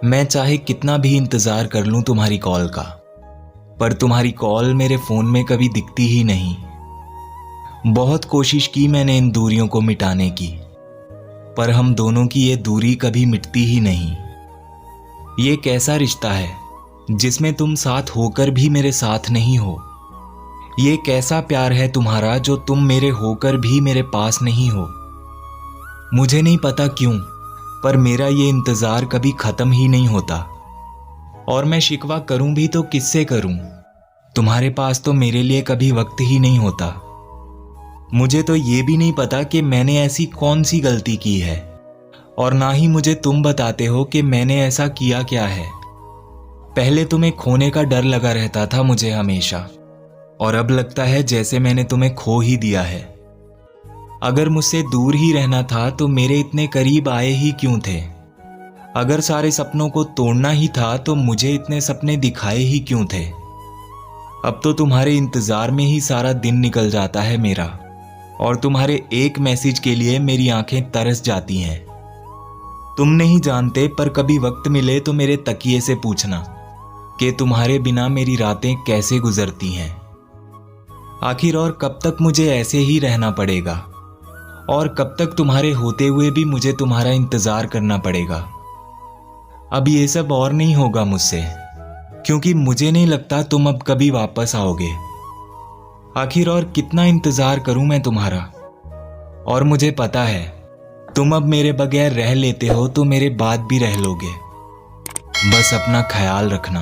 मैं चाहे कितना भी इंतज़ार कर लूं तुम्हारी कॉल का, पर तुम्हारी कॉल मेरे फ़ोन में कभी दिखती ही नहीं। बहुत कोशिश की मैंने इन दूरियों को मिटाने की, पर हम दोनों की ये दूरी कभी मिटती ही नहीं। ये कैसा रिश्ता है जिसमें तुम साथ होकर भी मेरे साथ नहीं हो? ये कैसा प्यार है तुम्हारा जो तुम मेरे होकर भी मेरे पास नहीं हो? मुझे नहीं पता क्यों, पर मेरा ये इंतज़ार कभी ख़त्म ही नहीं होता। और मैं शिकवा करूं भी तो किससे करूं? तुम्हारे पास तो मेरे लिए कभी वक्त ही नहीं होता। मुझे तो ये भी नहीं पता कि मैंने ऐसी कौन सी गलती की है, और ना ही मुझे तुम बताते हो कि मैंने ऐसा किया क्या है। पहले तुम्हें खोने का डर लगा रहता था मुझे हमेशा, और अब लगता है जैसे मैंने तुम्हें खो ही दिया है। अगर मुझसे दूर ही रहना था तो मेरे इतने करीब आए ही क्यों थे? अगर सारे सपनों को तोड़ना ही था तो मुझे इतने सपने दिखाए ही क्यों थे? अब तो तुम्हारे इंतजार में ही सारा दिन निकल जाता है मेरा, और तुम्हारे एक मैसेज के लिए मेरी आंखें तरस जाती हैं। तुम नहीं जानते, पर कभी वक्त मिले तो मेरे तकिए से पूछना कि तुम्हारे बिना मेरी रातें कैसे गुजरती हैं। आखिर और कब तक मुझे ऐसे ही रहना पड़ेगा, और कब तक तुम्हारे होते हुए भी मुझे तुम्हारा इंतजार करना पड़ेगा? अब ये सब और नहीं होगा मुझसे, क्योंकि मुझे नहीं लगता तुम अब कभी वापस आओगे। आखिर और कितना इंतजार करूं मैं तुम्हारा? और मुझे पता है तुम अब मेरे बगैर रह लेते हो तो मेरे बाद भी रह लोगे। बस अपना ख्याल रखना।